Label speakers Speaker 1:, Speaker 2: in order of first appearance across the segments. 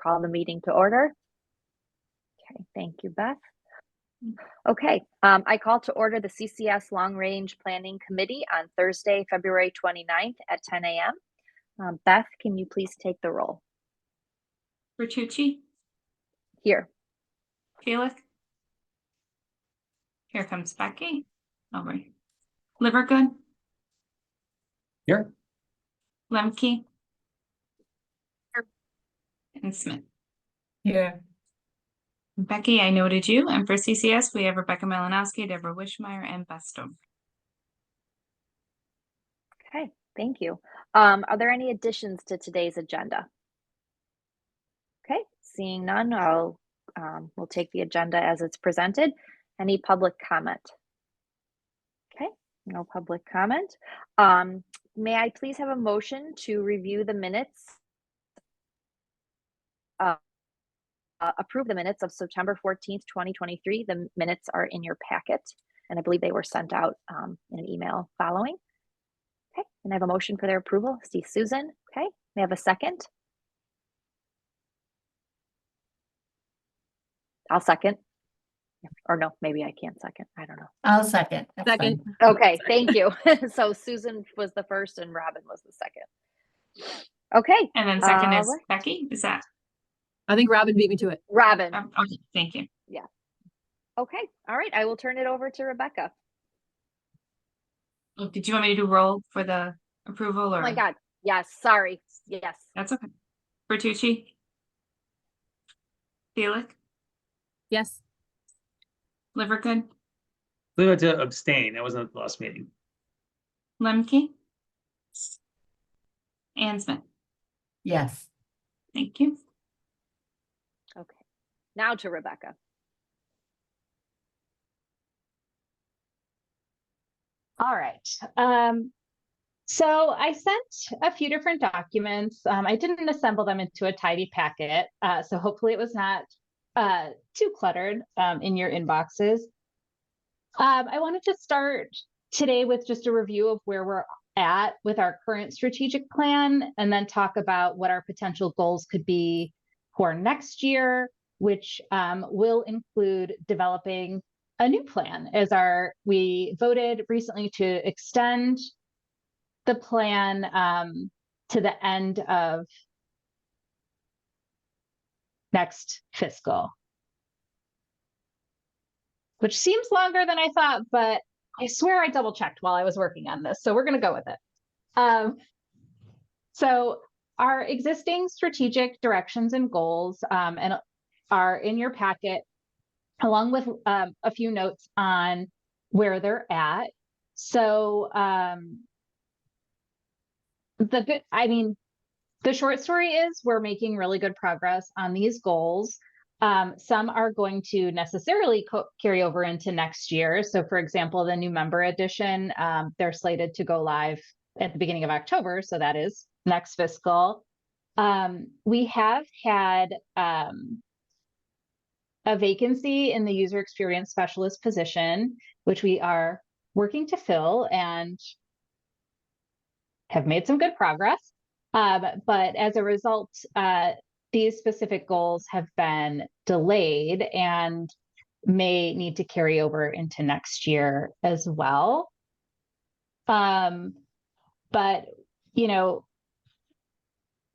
Speaker 1: call the meeting to order. Okay, thank you, Beth. Okay, I call to order the CCS Long Range Planning Committee on Thursday, February 29th at 10 a.m. Beth, can you please take the roll?
Speaker 2: Bertucci,
Speaker 1: Here.
Speaker 2: Felich. Here comes Becky. Over. Livergood.
Speaker 3: Here.
Speaker 2: Lemke. And Smith.
Speaker 3: Here.
Speaker 2: Becky, I noted you. And for CCS, we have Rebecca Malinowski, Deborah Wishmeyer, and Beth Stone.
Speaker 1: Okay, thank you. Are there any additions to today's agenda? Okay, seeing none, we'll take the agenda as it's presented. Any public comment? Okay, no public comment. May I please have a motion to review the minutes? Approve the minutes of September 14th, 2023. The minutes are in your packet, and I believe they were sent out in an email following. Okay, and I have a motion for their approval. See Susan. Okay, may I have a second? I'll second. Or no, maybe I can't second. I don't know.
Speaker 4: I'll second. That's
Speaker 5: Second.
Speaker 4: fine.
Speaker 1: Okay, thank you. So Susan was the first and Robin was the second. Okay.
Speaker 2: And then second is
Speaker 1: right.
Speaker 2: Becky. Is that?
Speaker 5: I think Robin beat me to it.
Speaker 1: Robin.
Speaker 2: Okay, thank you.
Speaker 1: Okay, all right. I will turn it over to Rebecca.
Speaker 2: Oh, did you want me to do roll for the approval or?
Speaker 1: Oh my God. Yes, sorry. Yes.
Speaker 2: That's okay. Bertucci. Felich.
Speaker 5: Yes.
Speaker 2: Livergood.
Speaker 3: We had to abstain. That wasn't the last meeting.
Speaker 2: Lemke. And Smith.
Speaker 4: Yes.
Speaker 2: Thank you.
Speaker 1: Okay. Now to Rebecca.
Speaker 6: All right. So I sent a few different documents. I didn't assemble them into a tidy packet, so hopefully it was not too cluttered in your inboxes. I wanted to start today with just a review of where we're at with our current strategic plan, and then talk about what our potential goals could be for next year, which will include developing a new plan. We voted recently to extend the plan to the end of next fiscal, which seems longer than I thought, but I swear I double checked while I was working on this, so we're going to go with it. So our existing strategic directions and goals and are in your packet, along with a few notes on where they're at. So the short story is we're making really good progress on these goals. Some are going to necessarily carry over into next year. So for example, the new member edition, they're slated to go live at the beginning of October. So that is next fiscal. We have had a vacancy in the user experience specialist position, which we are working to fill and have made some good progress. But as a result, these specific goals have been delayed and may need to carry over into next year as well. But,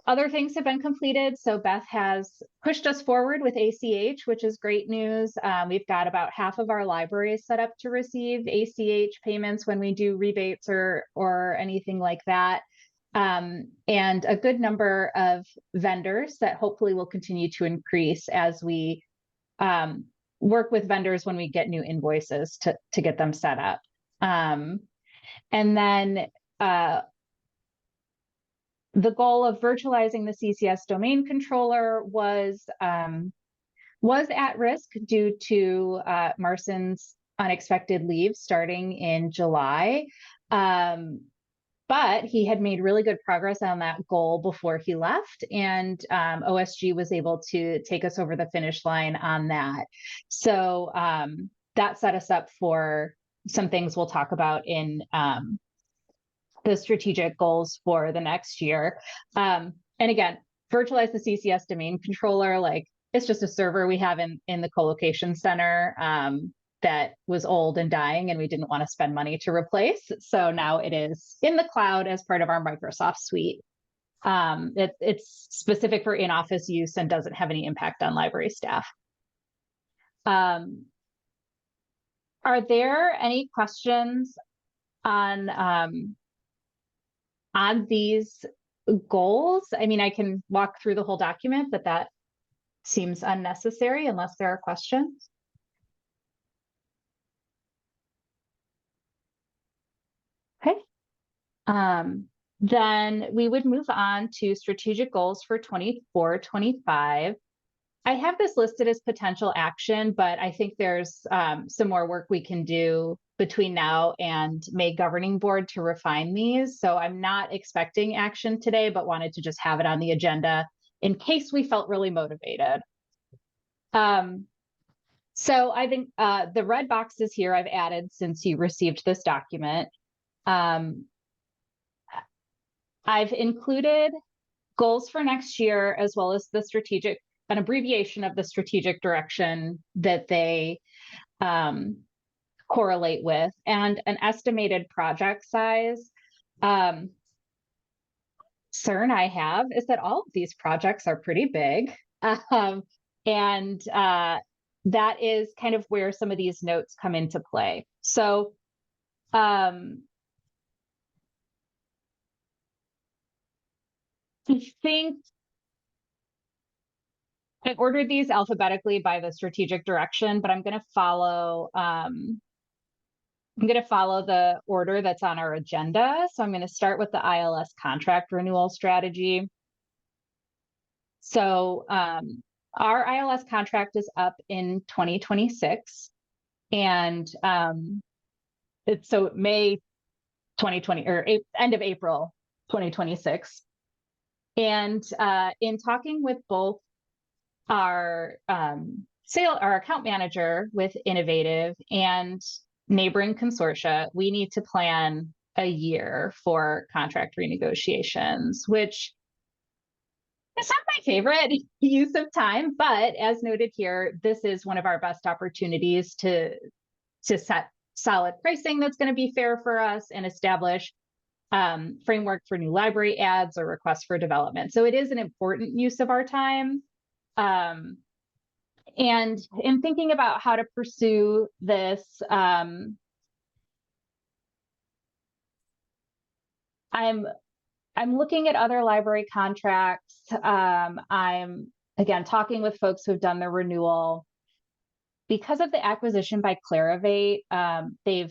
Speaker 6: other things have been completed. So Beth has pushed us forward with ACH, which is great news. We've got about half of our libraries set up to receive ACH payments when we do rebates or anything like that. And a good number of vendors that hopefully will continue to increase as we work with vendors when we get new invoices to get them set up. And then the goal of virtualizing the CCS domain controller was at risk due to Marson's unexpected leave starting in July. But he had made really good progress on that goal before he left, and OSG was able to take us over the finish line on that. So that set us up for some things we'll talk about in the strategic goals for the next year. And again, virtualize the CCS domain controller. Like, it's just a server we have in the co-location center that was old and dying, and we didn't want to spend money to replace. So now it is in the cloud as part of our Microsoft suite. It's specific for in-office use and doesn't have any impact on library staff. Are there any questions on these goals? I mean, I can walk through the whole document, but that seems unnecessary unless there are questions. Okay. Then we would move on to strategic goals for 24-25. I have this listed as potential action, but I think there's some more work we can do between now and May governing board to refine these. So I'm not expecting action today, but wanted to just have it on the agenda in case we felt really motivated. So I think the red boxes here I've added since you received this document. I've included goals for next year, as well as an abbreviation of the strategic direction that they correlate with, and an estimated project size. Concern I have is that all of these projects are pretty big. And that is kind of where some of these notes come into play. So I think I ordered these alphabetically by the strategic direction, but I'm going to follow the order that's on our agenda. So I'm going to start with the ILS contract renewal strategy. So our ILS contract is up in 2026, and it's so May 2020 or end of April 2026. And in talking with both our account manager with Innovative and neighboring consortia, we need to plan a year for contract renegotiations, which is not my favorite use of time, but as noted here, this is one of our best opportunities to set solid pricing that's going to be fair for us and establish framework for new library adds or requests for development. So it is an important use of our time. And in thinking about how to pursue this, I'm looking at other library contracts. I'm again talking with folks who've done the renewal. Because of the acquisition by Clarivate, they're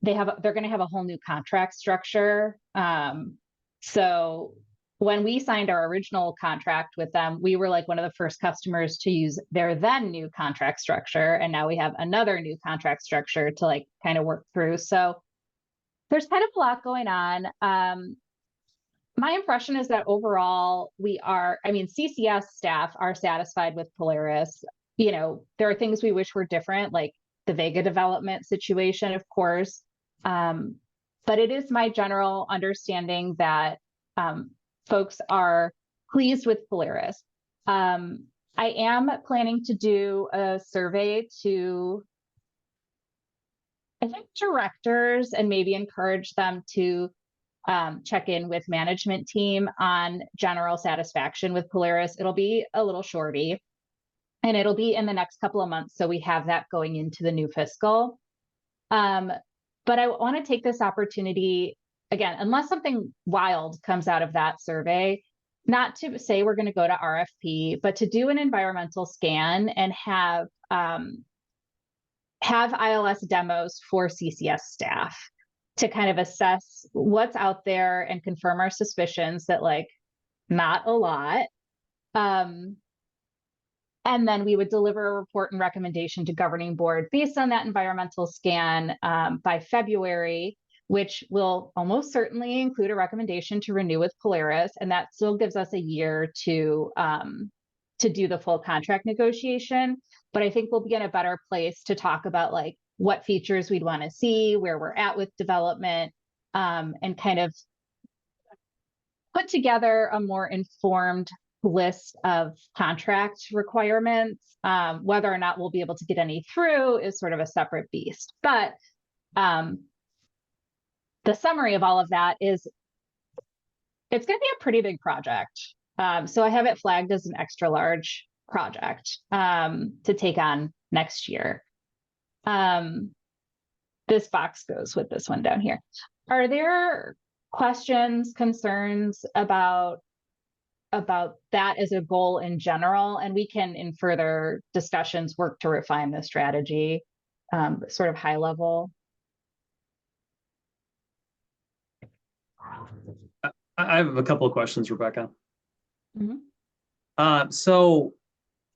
Speaker 6: going to have a whole new contract structure. So when we signed our original contract with them, we were like one of the first customers to use their then new contract structure. And now we have another new contract structure to like kind of work through. So there's kind of a lot going on. My impression is that overall CCS staff are satisfied with Polaris. You know, there are things we wish were different, like the Vega development situation, of course. But it is my general understanding that folks are pleased with Polaris. I am planning to do a survey to, I think, directors and maybe encourage them to check in with management team on general satisfaction with Polaris. It'll be a little shorty, and it'll be in the next couple of months. So we have that going into the new fiscal. But I want to take this opportunity, again, unless something wild comes out of that survey, not to say we're going to go to RFP, but to do an environmental scan and have ILS demos for CCS staff to kind of assess what's out there and confirm our suspicions that like not a lot. And then we would deliver a report and recommendation to governing board based on that environmental scan by February, which will almost certainly include a recommendation to renew with Polaris. And that still gives us a year to do the full contract negotiation. But I think we'll be in a better place to talk about like what features we'd want to see, where we're at with development, and kind of put together a more informed list of contract requirements. Whether or not we'll be able to get any through is sort of a separate beast. But the summary of all of that is it's going to be a pretty big project. So I have it flagged as an extra large project to take on next year. This box goes with this one down here. Are there questions, concerns about that as a goal in general? And we can, in further discussions, work to refine the strategy, sort of high level.
Speaker 3: I have a couple of questions, Rebecca.
Speaker 6: Mhm.
Speaker 3: So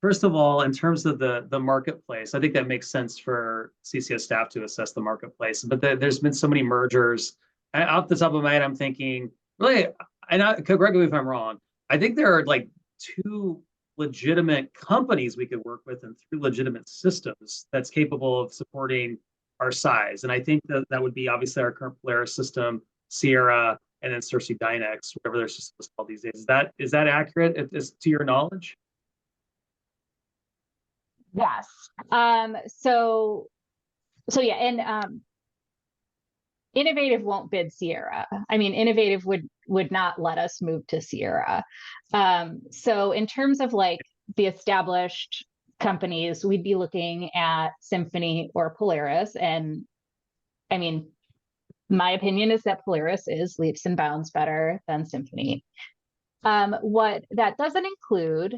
Speaker 3: first of all, in terms of the marketplace, I think that makes sense for CCS staff to assess the marketplace. But there's been so many mergers. Off the top of my head, I'm thinking, really, correct me if I'm wrong, I think there are like 2 legitimate companies we could work with and 3 legitimate systems that's capable of supporting our size. And I think that would be obviously our current Polaris system, Sierra, and then Cersei Dynex, whatever their system is called these days. Is that accurate? Is to your knowledge?
Speaker 6: Yes. So yeah, and Innovative won't bid Sierra. I mean, Innovative would not let us move to Sierra. So in terms of like the established companies, we'd be looking at Symphony or Polaris. And I mean, my opinion is that Polaris is leaps and bounds better than Symphony. What that doesn't include,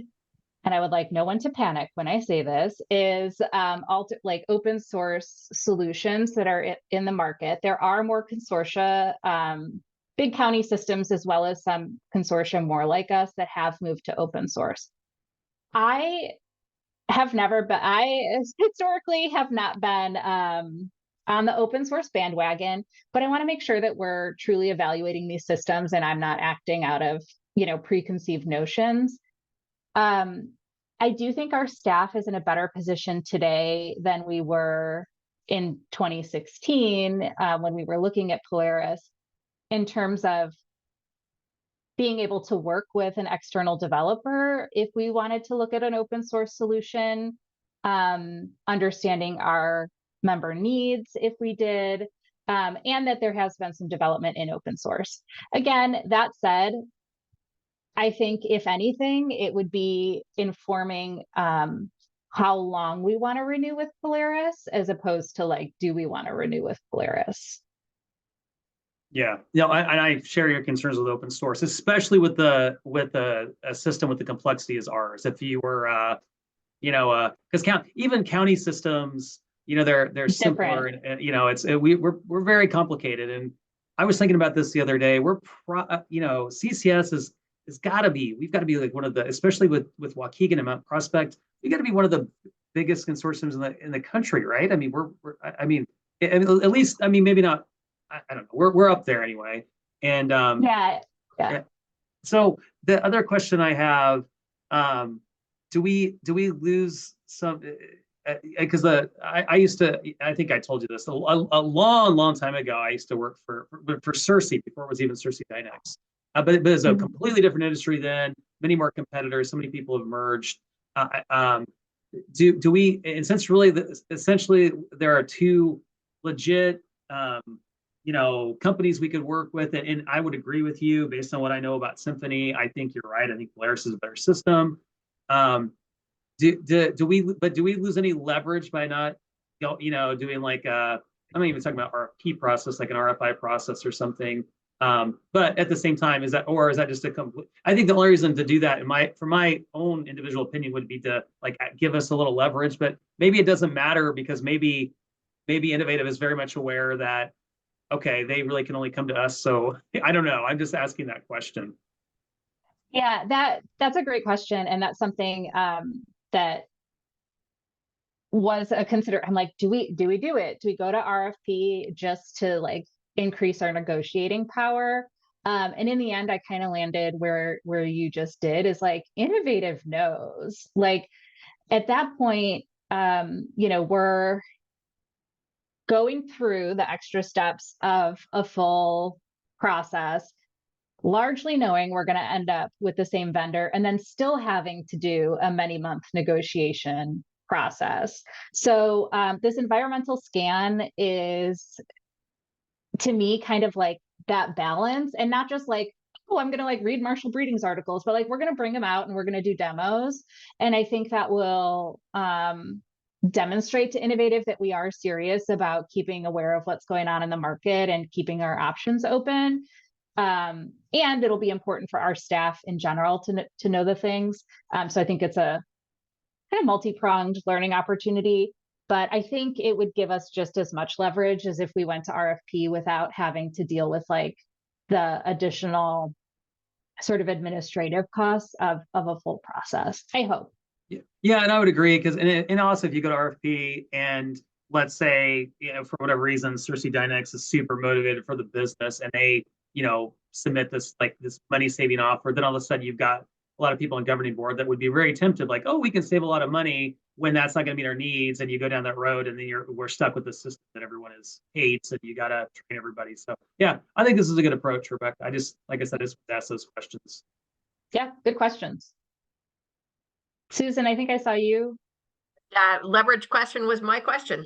Speaker 6: and I would like no one to panic when I say this, is like open source solutions that are in the market. There are more consortia, big county systems, as well as some consortia more like us that have moved to open source. I historically have not been on the open source bandwagon, but I want to make sure that we're truly evaluating these systems and I'm not acting out of, preconceived notions. I do think our staff is in a better position today than we were in 2016 when we were looking at Polaris in terms of being able to work with an external developer if we wanted to look at an open source solution, understanding our member needs if we did, and that there has been some development in open source. Again, that said, I think if anything, it would be informing how long we want to renew with Polaris as opposed to like, do we want to renew with Polaris?
Speaker 3: Yeah, I share your concerns with open source, especially with a system with the complexity as ours. If you were, because even county systems, they're simpler, and we're very complicated. And I was thinking about this the other day. CCS we've got to be like one of the, especially with Waukegan and Mount Prospect, we got to be one of the biggest consortiums in the country, right? I mean, at least, maybe not. I don't know. We're up there anyway. And
Speaker 6: Yeah.
Speaker 3: So the other question I have, do we lose some? Because I used to, I think I told you this a long time ago. I used to work for Cersei before it was even Cersei Dynex. But it's a completely different industry then. Many more competitors. So many people have merged. Do we? And since really, essentially, there are 2 legit. Companies we could work with, and I would agree with you based on what I know about Symphony. I think you're right. I think Polaris is a better system. Do we lose any leverage by not, doing like I'm not even talking about RFP process, like an RFI process or something. But at the same time, is that just a complete? I think the only reason to do that, for my own individual opinion, would be to like give us a little leverage. But maybe it doesn't matter because maybe Innovative is very much aware that, okay, they really can only come to us. So I don't know. I'm just asking that question.
Speaker 6: Yeah, that's a great question. And that's something that was a consider. I'm like, do we do it? Do we go to RFP just to like increase our negotiating power? And in the end, I kind of landed where you just did, is like Innovative knows. Like at that point, we're going through the extra steps of a full process. largely knowing we're going to end up with the same vendor and then still having to do a many-month negotiation process. So this environmental scan is, to me, kind of like that balance, and not just like, oh, I'm going to like read Marshall Breeding's articles, but like we're going to bring them out and we're going to do demos. And I think that will demonstrate to Innovative that we are serious about keeping aware of what's going on in the market and keeping our options open. And it'll be important for our staff in general to know the things. So I think it's a kind of multi-pronged learning opportunity, but I think it would give us just as much leverage as if we went to RFP without having to deal with like the additional sort of administrative costs of a full process, I hope.
Speaker 3: Yeah, and I would agree, because and also if you go to RFP and let's say, for whatever reason, Cersei Dynamics is super motivated for the business and they, submit this money saving offer, then all of a sudden you've got a lot of people on governing board that would be very tempted, like, oh, we can save a lot of money when that's not going to meet our needs, and you go down that road, and then we're stuck with the system that everyone hates, and you got to train everybody. So yeah, I think this is a good approach, Rebecca. I just, like I said, just ask those questions.
Speaker 6: Yeah, good questions. Susan, I think I saw you.
Speaker 7: Leverage question was my question.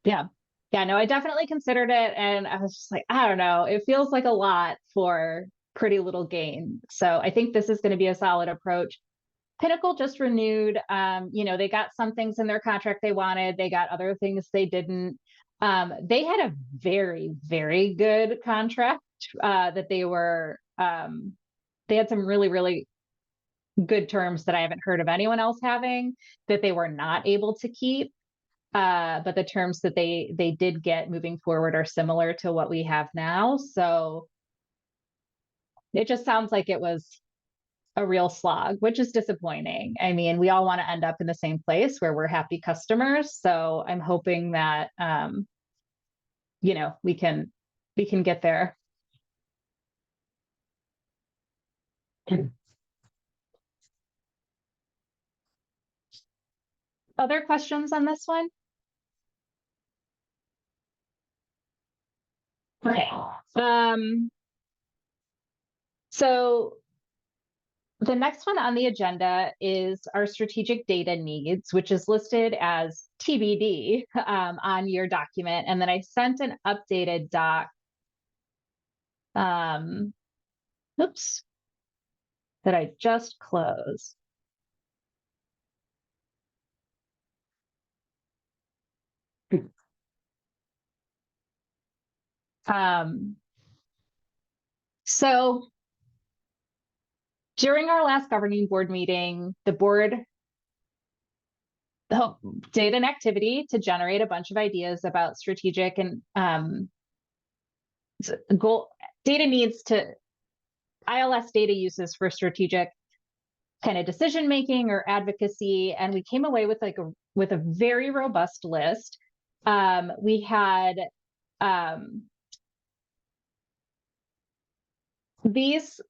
Speaker 6: Yeah, no, I definitely considered it, and I was just like, I don't know, it feels like a lot for pretty little gain. So I think this is going to be a solid approach. Pinnacle just renewed, they got some things in their contract they wanted, they got other things they didn't. They had a very, very good contract that they had some really, really good terms that I haven't heard of anyone else having that they were not able to keep. But the terms that they did get moving forward are similar to what we have now. So it just sounds like it was a real slog, which is disappointing. I mean, we all want to end up in the same place where we're happy customers. So I'm hoping that, we can get there. Other questions on this one? Okay. So the next one on the agenda is our strategic data needs, which is listed as TBD on your document. And then I sent an updated doc. Oops. That I just closed. So during our last governing board meeting, the board did an activity to generate a bunch of ideas about strategic and goal data needs to ILS data uses for strategic kind of decision making or advocacy, and we came away with with a very robust list. We had these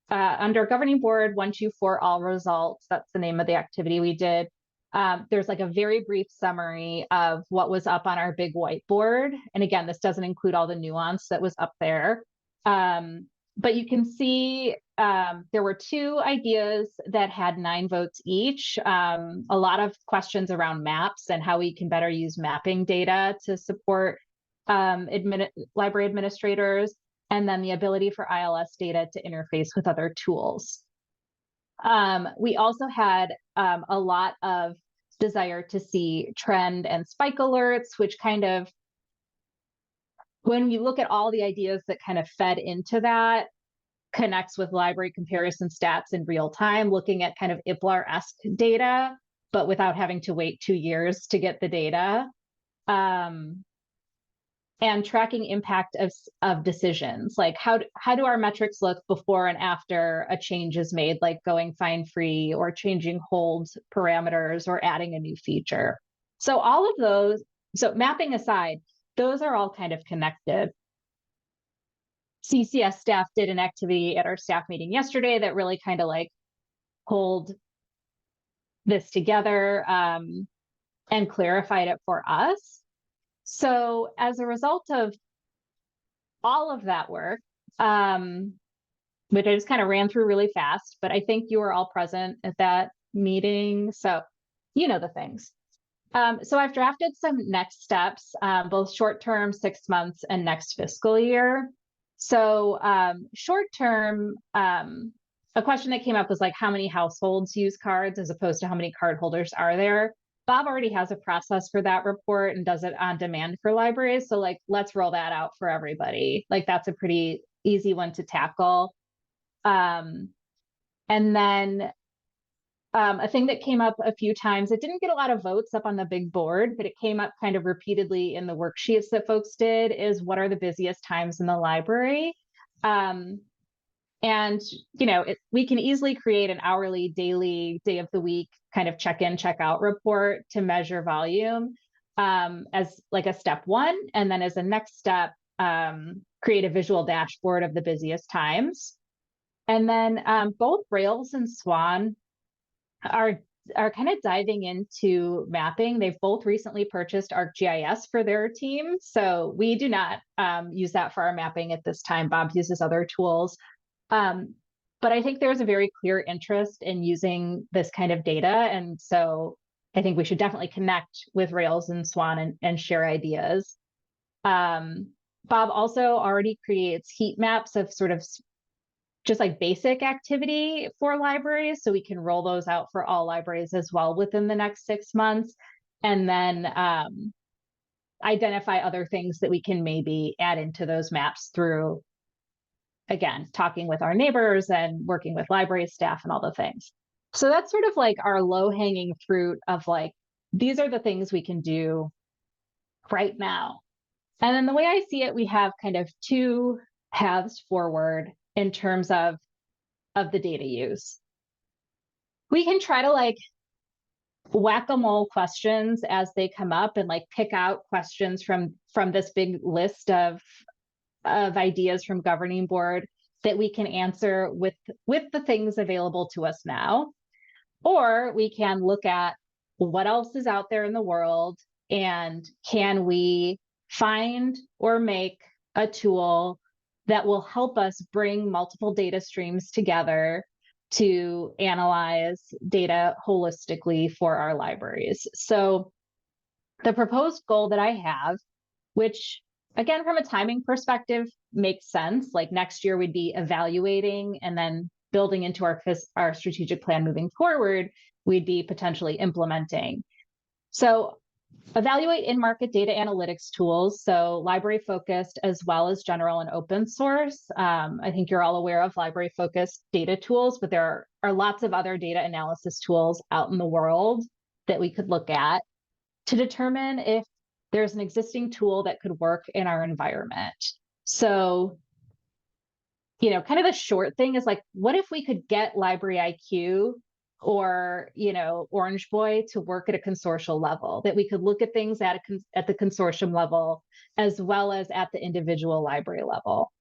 Speaker 6: under governing board 124 all results. That's the name of the activity we did. There's like a very brief summary of what was up on our big whiteboard. And again, this doesn't include all the nuance that was up there. But you can see there were 2 ideas that had 9 votes each. A lot of questions around maps and how we can better use mapping data to support library administrators, and then the ability for ILS data to interface with other tools. We also had a lot of desire to see trend and spike alerts, which kind of, when you look at all the ideas that kind of fed into that, connects with library comparison stats in real time, looking at kind of IPLAR-esque data, but without having to wait 2 years to get the data. And tracking impact of decisions, like how do our metrics look before and after a change is made, like going fine-free or changing hold parameters or adding a new feature. So all of those, so mapping aside, those are all kind of connected. CCS staff did an activity at our staff meeting yesterday that really kind of like pulled this together and clarified it for us. So as a result of all of that work, which I just kind of ran through really fast, but I think you were all present at that meeting, so you know the things. So I've drafted some next steps, both short-term, 6 months, and next fiscal year. So short-term, a question that came up was like, how many households use cards as opposed to how many card holders are there? Bob already has a process for that report and does it on demand for libraries. So like, let's roll that out for everybody. Like that's a pretty easy one to tackle. And then a thing that came up a few times, it didn't get a lot of votes up on the big board, but it came up kind of repeatedly in the worksheets that folks did, is what are the busiest times in the library? And, you know, we can easily create an hourly, daily, day of the week kind of check-in, check-out report to measure volume as like a step one. And then as a next step, create a visual dashboard of the busiest times. And then both Rails and Swan are kind of diving into mapping. They've both recently purchased ArcGIS for their team. So we do not use that for our mapping at this time. Bob uses other tools. But I think there's a very clear interest in using this kind of data. And so I think we should definitely connect with Rails and Swan and share ideas. Bob also already creates heat maps of sort of just like basic activity for libraries. So we can roll those out for all libraries as well within the next 6 months. And then identify other things that we can maybe add into those maps through, again, talking with our neighbors and working with library staff and all the things. So that's sort of like our low-hanging fruit of like, these are the things we can do right now. And then the way I see it, we have kind of two paths forward in terms of the data use. We can try to like whack-a-mole questions as they come up and like pick out questions from this big list of ideas from governing board that we can answer with the things available to us now. Or we can look at what else is out there in the world and can we find or make a tool that will help us bring multiple data streams together to analyze data holistically for our libraries. So the proposed goal that I have, which again, from a timing perspective, makes sense. Like next year we'd be evaluating and then building into our strategic plan moving forward, we'd be potentially implementing. So evaluate in-market data analytics tools, so library-focused as well as general and open source. I think you're all aware of library-focused data tools, but there are lots of other data analysis tools out in the world that we could look at to determine if there's an existing tool that could work in our environment. So, you know, kind of the short thing is like, what if we could get Library IQ or, you know, Orange Boy to work at a consortial level, that we could look at things at the consortium level, as well as at the individual library level.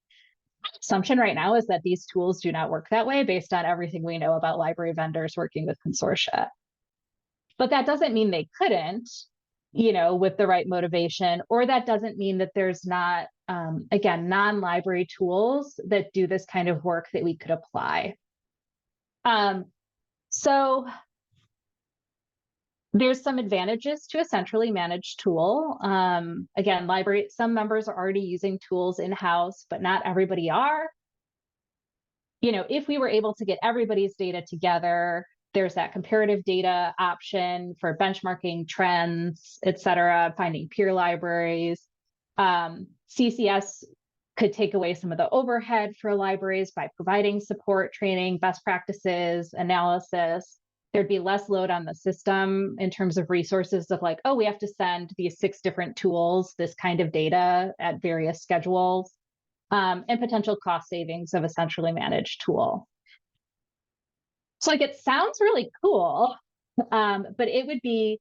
Speaker 6: Assumption right now is that these tools do not work that way based on everything we know about library vendors working with consortia. But that doesn't mean they couldn't, you know, with the right motivation, or that doesn't mean that there's not, again, non-library tools that do this kind of work that we could apply. So there's some advantages to a centrally managed tool. Again, some members are already using tools in-house, but not everybody are. You know, if we were able to get everybody's data together, there's that comparative data option for benchmarking trends, et cetera, finding peer libraries. CCS could take away some of the overhead for libraries by providing support, training, best practices, analysis. There'd be less load on the system in terms of resources of like, oh, we have to send these 6 different tools, this kind of data at various schedules, and potential cost savings of a centrally managed tool. So like, it sounds really cool, but it would be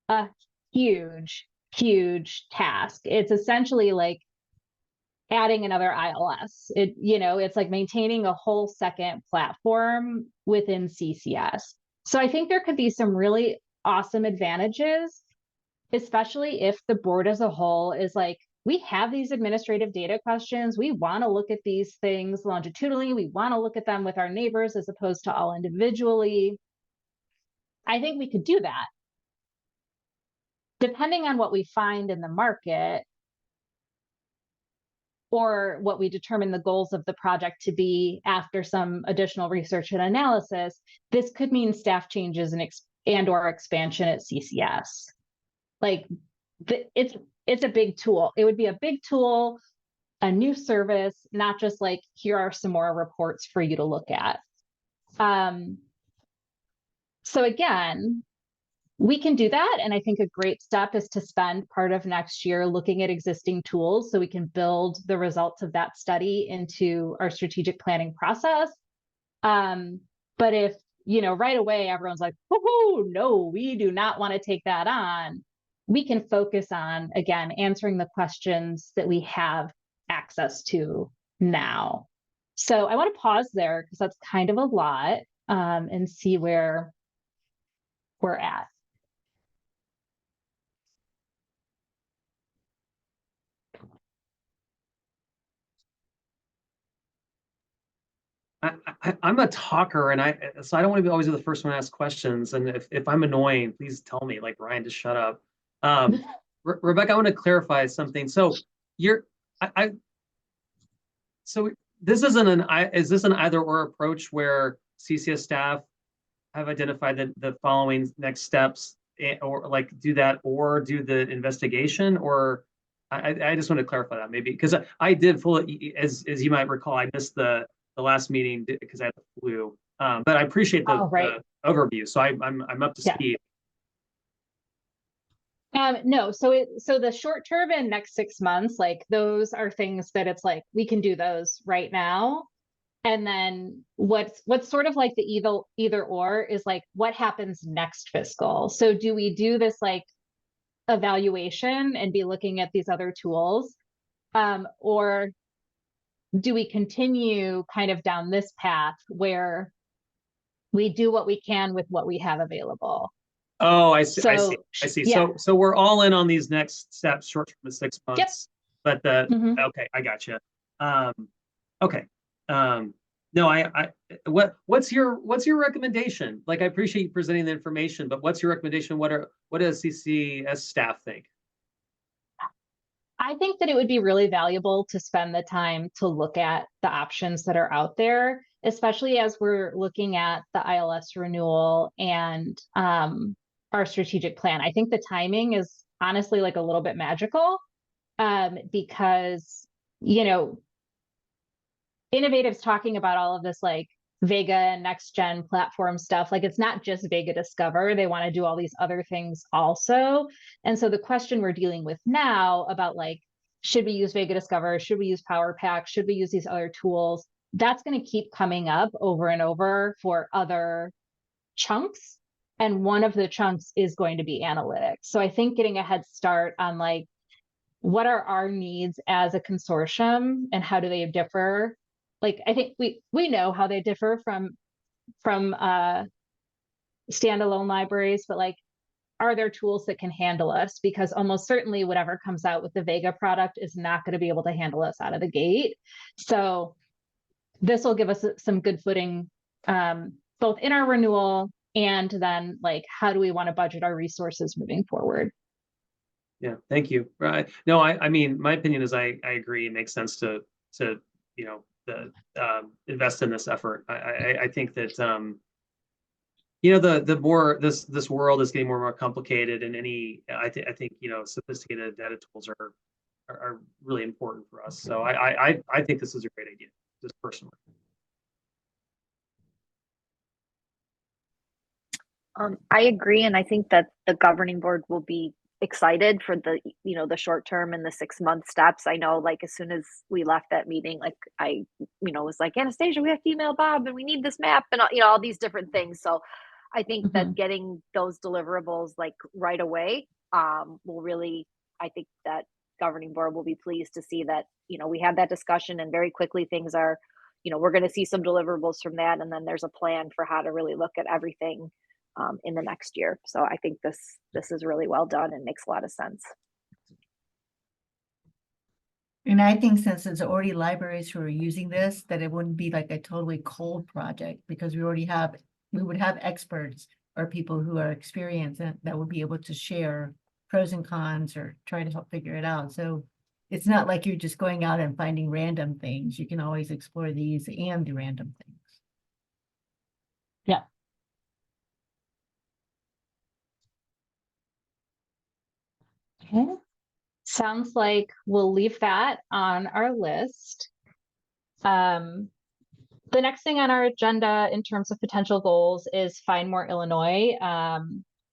Speaker 6: a huge, huge task. It's essentially like adding another ILS. It's like maintaining a whole second platform within CCS. So I think there could be some really awesome advantages, especially if the board as a whole is like we have these administrative data questions. We want to look at these things longitudinally. We want to look at them with our neighbors as opposed to all individually. I think we could do that. Depending on what we find in the market or what we determine the goals of the project to be after some additional research and analysis, this could mean staff changes and or expansion at CCS. Like it's a big tool. It would be a big tool, a new service, not just like, here are some more reports for you to look at. So again, we can do that. And I think a great step is to spend part of next year looking at existing tools so we can build the results of that study into our strategic planning process. But if, right away, everyone's like, oh, no, we do not want to take that on, we can focus on, again, answering the questions that we have access to now. So I want to pause there because that's kind of a lot, and see where we're at.
Speaker 3: I'm a talker, and so I don't want to be always the first one to ask questions. And if I'm annoying, please tell me, like, Ryan, just shut up. Rebecca, I want to clarify something. So so this isn't is this an either or approach where CCS staff have identified the following next steps, or like do that or do the investigation? Or I just want to clarify that, maybe, because I did as you might recall, I missed the last meeting because I had the flu. But I appreciate the overview, so I'm up to speed.
Speaker 6: No, so the short term and next 6 months, like those are things that it's like we can do those right now. And then what's sort of like the either or is like what happens next fiscal. So do we do this like evaluation and be looking at these other tools, or do we continue kind of down this path where we do what we can with what we have available?
Speaker 3: Oh, I see. I see.
Speaker 6: Yeah.
Speaker 3: So we're all in on these next steps, short term of 6 months. Yep. But okay, I got you. Okay. No, what's your recommendation? Like, I appreciate you presenting the information, but what's your recommendation? What does CCS staff think?
Speaker 6: I think that it would be really valuable to spend the time to look at the options that are out there, especially as we're looking at the ILS renewal and our strategic plan. I think the timing is honestly like a little bit magical, because, Innovative's talking about all of this like Vega and next gen platform stuff. Like, it's not just Vega Discover. They want to do all these other things also. And so the question we're dealing with now about like, should we use Vega Discover? Should we use PowerPack? Should we use these other tools? That's going to keep coming up over and over for other chunks. And one of the chunks is going to be analytics. So I think getting a head start on like, what are our needs as a consortium and how do they differ? Like, I think we know how they differ from standalone libraries, but like, are there tools that can handle us? Because almost certainly whatever comes out with the Vega product is not going to be able to handle us out of the gate. So this will give us some good footing, both in our renewal and then like, how do we want to budget our resources moving forward?
Speaker 3: Yeah, thank you. Right. No, I mean, my opinion is I agree. It makes sense to invest in this effort. I think that the more this world is getting more and more complicated, and I think sophisticated data tools are really important for us. So I think this is a great idea, just personally.
Speaker 1: I agree, and I think that the governing board will be excited for the short term and the 6 month steps. I know, like, as soon as we left that meeting, like, I was like, Anastasia, we have to email Bob and we need this map and all these different things. So I think that getting those deliverables like right away will really, I think that governing board will be pleased to see that we had that discussion and very quickly things are, we're going to see some deliverables from that, and then there's a plan for how to really look at everything in the next year. So I think this is really well done and makes a lot of sense.
Speaker 4: And I think since it's already libraries who are using this, that it wouldn't be like a totally cold project because we would have experts or people who are experienced that would be able to share pros and cons or try to help figure it out. So it's not like you're just going out and finding random things. You can always explore these and do random things.
Speaker 6: Okay. Sounds like we'll leave that on our list. The next thing on our agenda in terms of potential goals is Find More Illinois.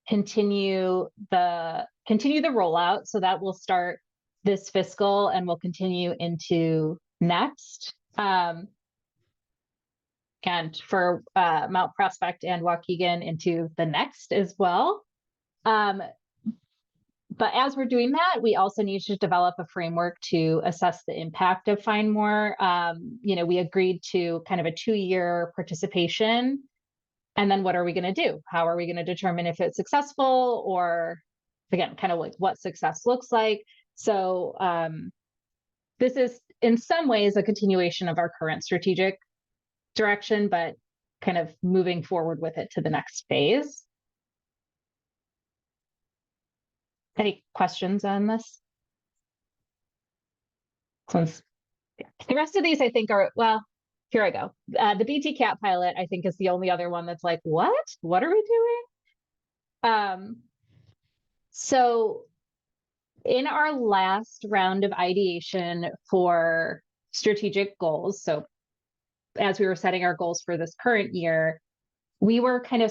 Speaker 6: Continue the rollout. So that will start this fiscal and will continue into next. And for Mount Prospect and Waukegan into the next as well. But as we're doing that, we also need to develop a framework to assess the impact of Find More. We agreed to kind of a 2-year participation. And then what are we going to do? How are we going to determine if it's successful, or again, kind of like what success looks like? So this is in some ways a continuation of our current strategic direction, but kind of moving forward with it to the next phase. Any questions on this? The rest of these I think are, well, here I go. The BT Cat pilot, I think, is the only other one that's like, what? What are we doing? So in our last round of ideation for strategic goals, so as we were setting our goals for this current year, we were kind of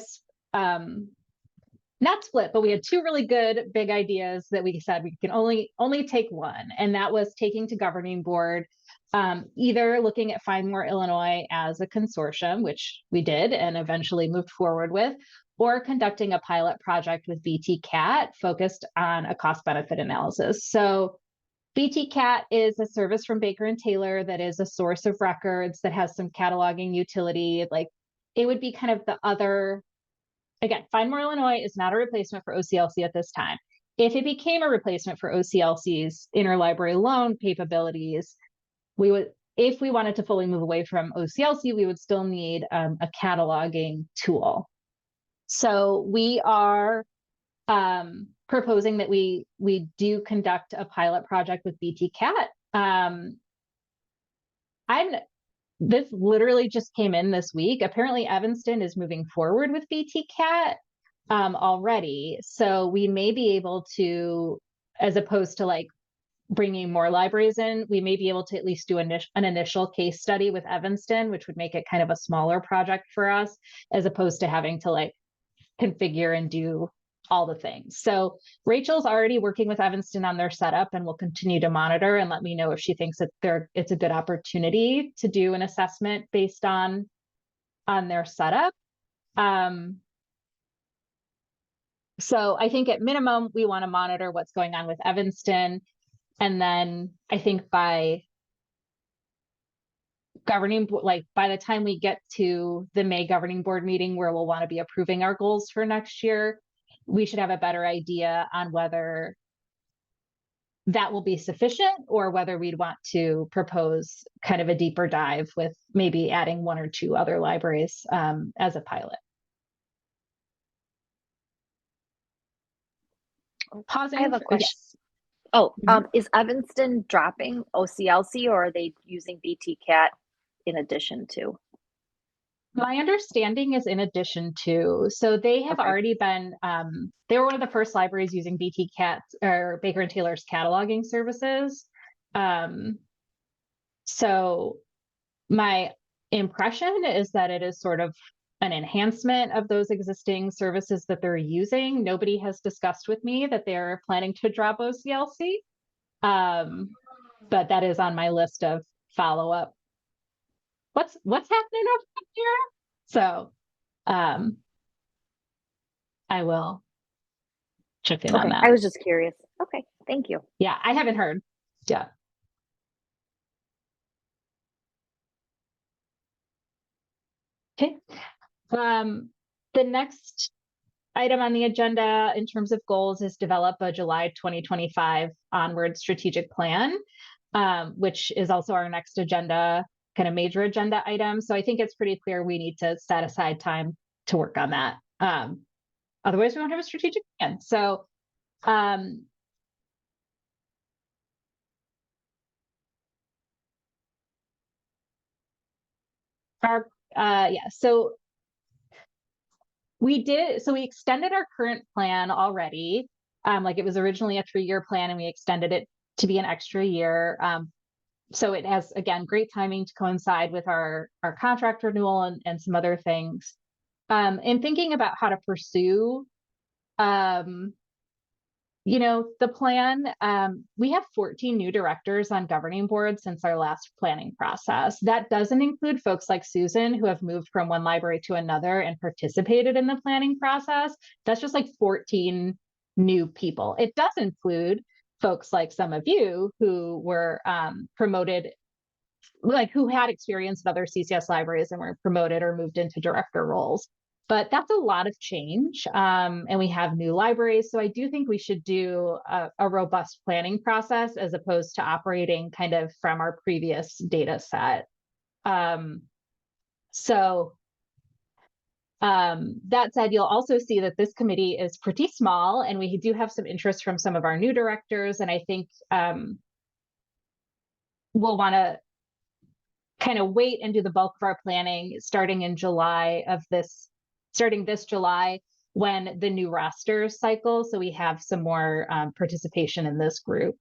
Speaker 6: not split, but we had 2 really good big ideas that we said we can only take one, and that was taking to governing board, either looking at Find More Illinois as a consortium, which we did and eventually moved forward with, or conducting a pilot project with BT Cat focused on a cost benefit analysis. So BT Cat is a service from Baker and Taylor that is a source of records that has some cataloging utility. Like, it would be kind of the other. Again, Find More Illinois is not a replacement for OCLC at this time. If it became a replacement for OCLC's interlibrary loan capabilities, if we wanted to fully move away from OCLC, we would still need a cataloging tool. So we are proposing that we do conduct a pilot project with BT Cat. This literally just came in this week. Apparently Evanston is moving forward with BT Cat already. So we may be able to, as opposed to like bringing more libraries in, we may be able to at least do an initial case study with Evanston, which would make it kind of a smaller project for us, as opposed to having to like configure and do all the things. So Rachel's already working with Evanston on their setup, and will continue to monitor and let me know if she thinks that it's a good opportunity to do an assessment based on their setup. So I think at minimum, we want to monitor what's going on with Evanston. And then I think by governing, like by the time we get to the May governing board meeting where we'll want to be approving our goals for next year, we should have a better idea on whether that will be sufficient or whether we'd want to propose kind of a deeper dive with maybe adding 1 or 2 other libraries as a pilot. Pausing.
Speaker 1: I have a question.
Speaker 6: Yes.
Speaker 1: Oh, is Evanston dropping OCLC, or are they using BT Cat in addition to?
Speaker 6: My understanding is in addition to, so they have
Speaker 1: Okay.
Speaker 6: already been, they were one of the first libraries using BT Cat or Baker and Taylor's cataloging services. So my impression is that it is sort of an enhancement of those existing services that they're using. Nobody has discussed with me that they're planning to drop OCLC. But that is on my list of follow-up. What's happening over here? So I will check in on that.
Speaker 1: I was just curious. Okay, thank you.
Speaker 6: Yeah, I haven't heard. Yeah. Okay. The next item on the agenda in terms of goals is develop a July 2025 onward strategic plan. which is also our next agenda, kind of major agenda item. So I think it's pretty clear we need to set aside time to work on that. Otherwise, we won't have a strategic plan. So so we extended our current plan already. Like it was originally a 3-year plan and we extended it to be an extra year. So it has, again, great timing to coincide with our contract renewal and some other things. In thinking about how to pursue, the plan, we have 14 new directors on governing boards since our last planning process. That doesn't include folks like Susan, who have moved from one library to another and participated in the planning process. That's just like 14 new people. It does include folks like some of you who were promoted, like who had experience in other CCS libraries and were promoted or moved into director roles. But that's a lot of change, and we have new libraries. So I do think we should do a robust planning process as opposed to operating kind of from our previous data set. That said, you'll also see that this committee is pretty small, and we do have some interest from some of our new directors. And I think we'll want to kind of wait and do the bulk of our planning starting this July when the new rosters cycle. So we have some more participation in this group.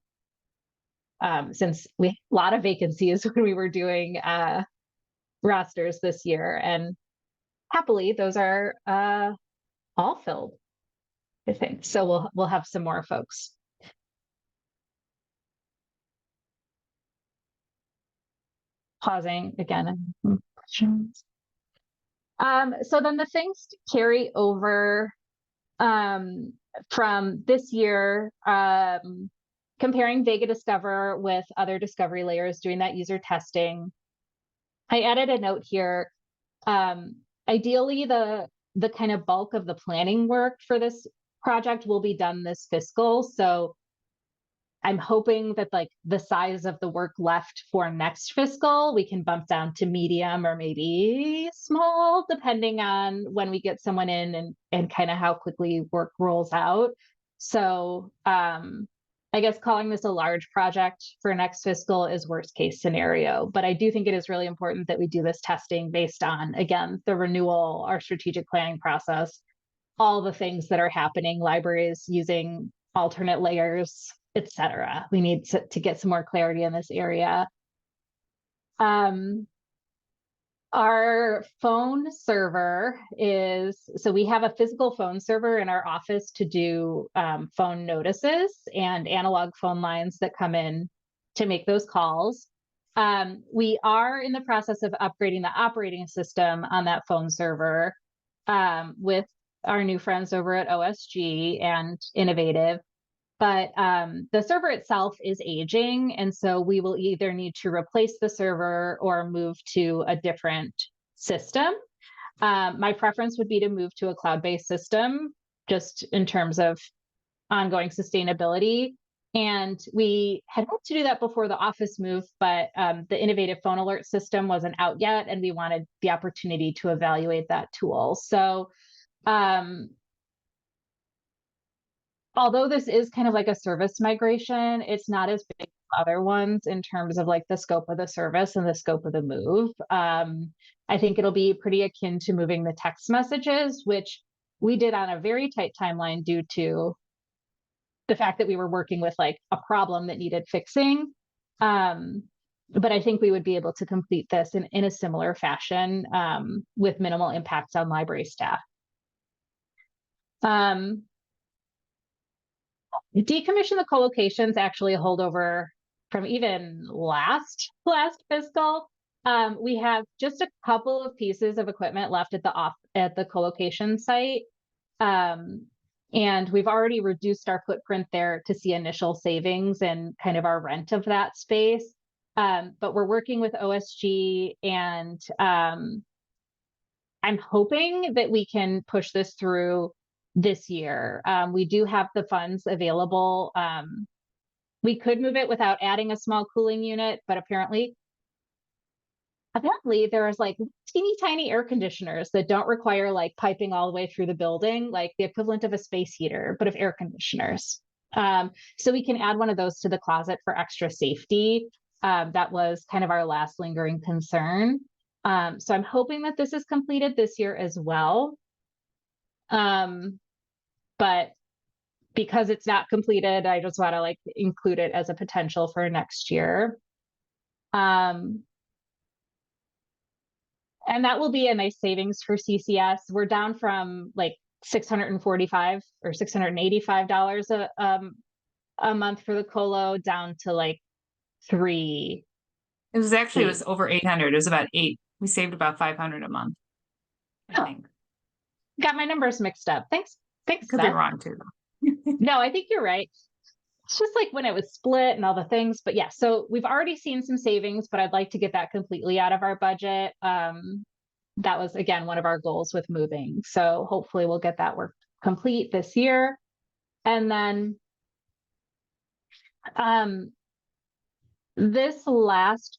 Speaker 6: Since we had a lot of vacancies when we were doing rosters this year, and happily those are all filled, I think. So we'll have some more folks. Pausing again. Questions? So then the things to carry over from this year, comparing Vega Discover with other discovery layers, doing that user testing. I added a note here. Ideally, the kind of bulk of the planning work for this project will be done this fiscal. So I'm hoping that like the size of the work left for next fiscal, we can bump down to medium or maybe small, depending on when we get someone in and kind of how quickly work rolls out. So I guess calling this a large project for next fiscal is worst case scenario, but I do think it is really important that we do this testing based on, again, the renewal, our strategic planning process, all the things that are happening, libraries using alternate layers, etc. We need to get some more clarity in this area. Our phone server so we have a physical phone server in our office to do phone notices and analog phone lines that come in to make those calls. We are in the process of upgrading the operating system on that phone server with our new friends over at OSG and Innovative. But the server itself is aging, and so we will either need to replace the server or move to a different system. My preference would be to move to a cloud-based system, just in terms of ongoing sustainability. And we had hoped to do that before the office move, but the Innovative phone alert system wasn't out yet, and we wanted the opportunity to evaluate that tool. So although this is kind of like a service migration, it's not as big as other ones in terms of like the scope of the service and the scope of the move. I think it'll be pretty akin to moving the text messages, which we did on a very tight timeline due to the fact that we were working with like a problem that needed fixing. But I think we would be able to complete this in a similar fashion with minimal impacts on library staff. Decommission the co-locations, actually a holdover from even last fiscal. We have just a couple of pieces of equipment left at the co-location site. And we've already reduced our footprint there to see initial savings and kind of our rent of that space. But we're working with OSG, and I'm hoping that we can push this through this year. We do have the funds available we could move it without adding a small cooling unit, but apparently there's like teeny tiny air conditioners that don't require like piping all the way through the building, like the equivalent of a space heater, but of air conditioners. So we can add one of those to the closet for extra safety. That was kind of our last lingering concern. So I'm hoping that this is completed this year as well. But because it's not completed, I just want to like include it as a potential for next year. And that will be a nice savings for CCS. We're down from like $645 or $685 a month for the colo down to like $3.
Speaker 2: It was actually, it was
Speaker 6: Eight.
Speaker 2: over 800. It was about 8. We saved about 500 a month. I
Speaker 6: Oh.
Speaker 2: think.
Speaker 6: Got my numbers mixed up. Thanks.
Speaker 2: Could be
Speaker 6: Steph.
Speaker 2: wrong too.
Speaker 6: No, I think you're right. It's just like when it was split and all the things, but yeah, so we've already seen some savings, but I'd like to get that completely out of our budget. That was again, one of our goals with moving. So hopefully we'll get that work complete this year. And then, this last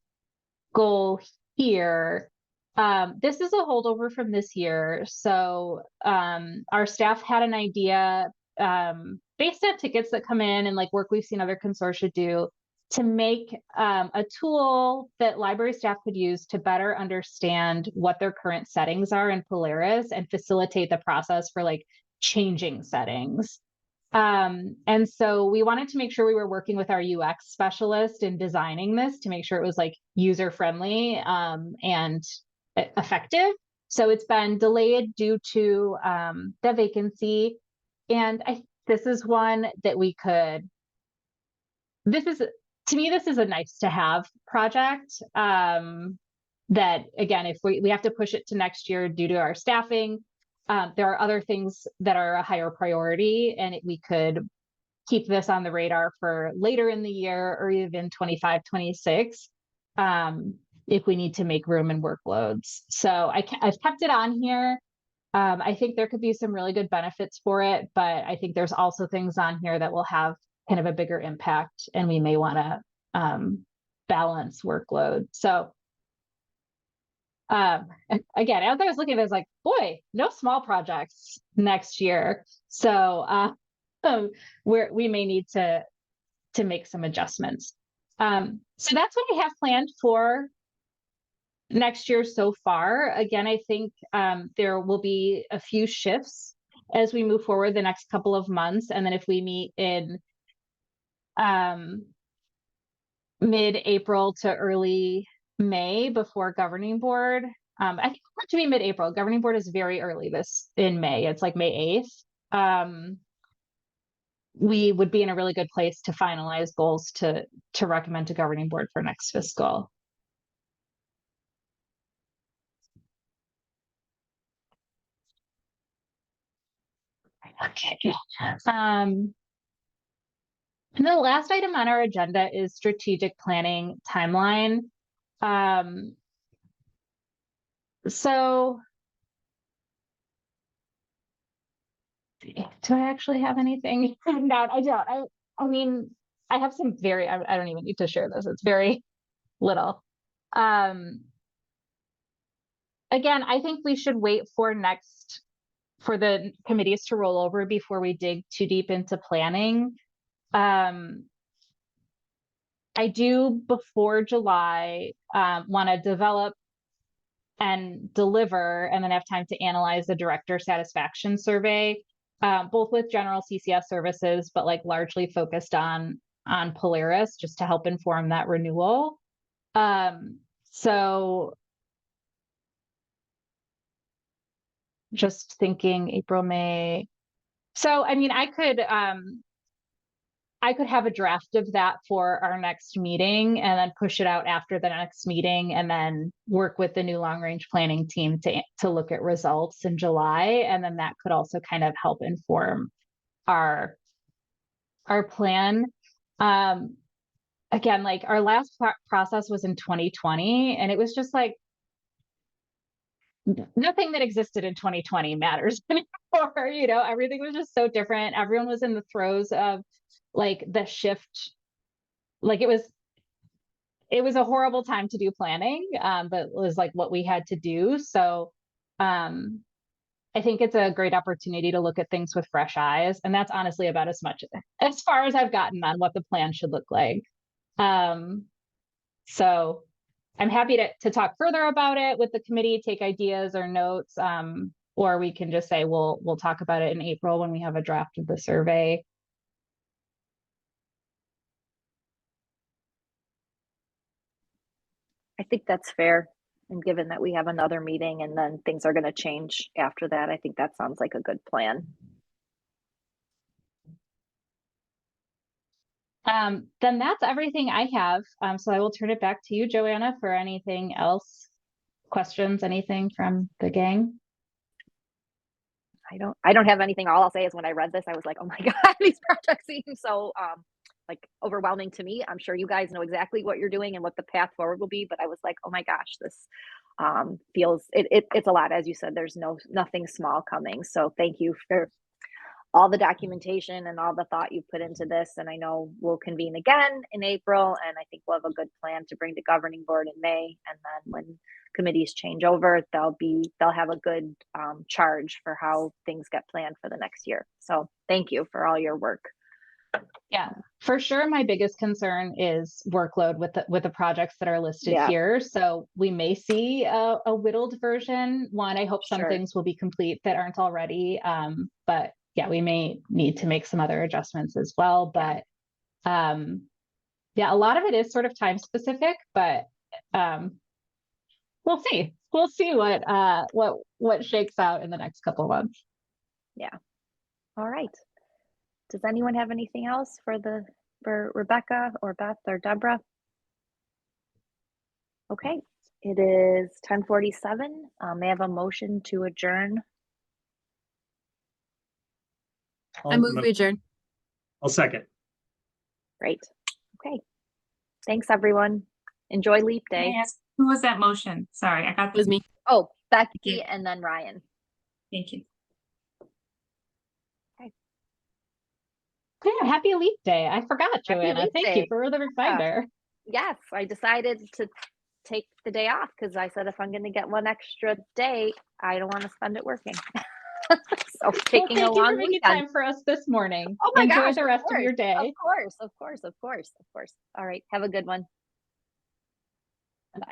Speaker 6: goal here, this is a holdover from this year. So, our staff had an idea, based on tickets that come in and like work we've seen other consortia do, to make a tool that library staff could use to better understand what their current settings are in Polaris and facilitate the process for like changing settings. And so we wanted to make sure we were working with our UX specialist in designing this to make sure it was like user friendly and effective. So it's been delayed due to the vacancy. And this is one that we could, to me, this is a nice to have project that, again, if we have to push it to next year due to our staffing, there are other things that are a higher priority, and we could keep this on the radar for later in the year or even 25, 26, if we need to make room and workloads. So I've kept it on here. I think there could be some really good benefits for it, but I think there's also things on here that will have kind of a bigger impact, and we may want to balance workload. So again, as I was looking at it, I was like, boy, no small projects next year. So we may need to make some adjustments. So that's what I have planned for next year so far. Again, I think there will be a few shifts as we move forward the next couple of months. And then if we meet in mid-April to early May before governing board, I think it to be mid-April. Governing board is very early in May. It's like May 8th. We would be in a really good place to finalize goals to recommend to governing board for next fiscal. Okay. And the last item on our agenda is strategic planning timeline. So do I actually have anything written down? I don't. I mean, I have some I don't even need to share this. It's very little. Again, I think we should wait for the committees to roll over before we dig too deep into planning. I do, before July, want to develop and deliver and then have time to analyze the director satisfaction survey, both with general CCS services, but like largely focused on Polaris, just to help inform that renewal. So just thinking April, May. So, I mean, I could have a draft of that for our next meeting and then push it out after the next meeting, and then work with the new long range planning team to look at results in July. And then that could also kind of help inform our plan. Again, like our last process was in 2020, and it was just like, nothing that existed in 2020 matters anymore. Everything was just so different. Everyone was in the throes of like the shift like it was a horrible time to do planning, but it was like what we had to do. So I think it's a great opportunity to look at things with fresh eyes. And that's honestly about as much as far as I've gotten on what the plan should look like. So I'm happy to talk further about it with the committee, take ideas or notes, or we can just say we'll talk about it in April when we have a draft of the survey.
Speaker 1: I think that's fair. And given that we have another meeting and then things are going to change after that, I think that sounds like a good plan.
Speaker 6: Then that's everything I have. So I will turn it back to you, Joanna, for anything else, questions, anything from the gang.
Speaker 1: I don't have anything. All I'll say is when I read this, I was like, oh my God, these projects seem so like overwhelming to me. I'm sure you guys know exactly what you're doing and what the path forward will be, but I was like, oh my gosh, this feels it's a lot. As you said, there's nothing small coming. So thank you for all the documentation and all the thought you put into this. And I know we'll convene again in April, and I think we'll have a good plan to bring to governing board in May. And then when committees change over, they'll have a good charge for how things get planned for the next year. So thank you for all your work.
Speaker 6: Yeah, for sure. My biggest concern is workload with the projects that are listed
Speaker 1: Yeah.
Speaker 6: here. So we may see a whittled version. One, I hope some
Speaker 1: Sure.
Speaker 6: things will be complete that aren't already. But yeah, we may need to make some other adjustments as well. But yeah, a lot of it is sort of time specific, but we'll see. We'll see what shakes out in the next couple of months.
Speaker 1: All right. Does anyone have anything else for Rebecca or Beth or Deborah? Okay, it is 10:47. May I have a motion to adjourn?
Speaker 5: I move we adjourn.
Speaker 3: I'll second.
Speaker 1: Great. Okay. Thanks, everyone. Enjoy Leap
Speaker 2: Can I
Speaker 1: Day.
Speaker 2: ask, who was that motion? Sorry, I got
Speaker 5: It was me.
Speaker 1: Oh,
Speaker 2: you.
Speaker 1: Becky and then Ryan.
Speaker 2: Thank you.
Speaker 6: Yeah, happy Leap Day. I forgot, Joanna.
Speaker 1: Leap
Speaker 6: Thank
Speaker 1: Day.
Speaker 6: you for the reminder.
Speaker 1: Yes, I decided to take the day off because I said if I'm going to get one extra day, I don't want to spend it working. So taking
Speaker 6: Well,
Speaker 1: a
Speaker 6: thank you for
Speaker 1: long
Speaker 6: making
Speaker 1: weekend.
Speaker 6: time for us this morning.
Speaker 1: Oh my
Speaker 6: Enjoy
Speaker 1: gosh,
Speaker 6: the rest of your day.
Speaker 1: Of course. All right. Have a good one.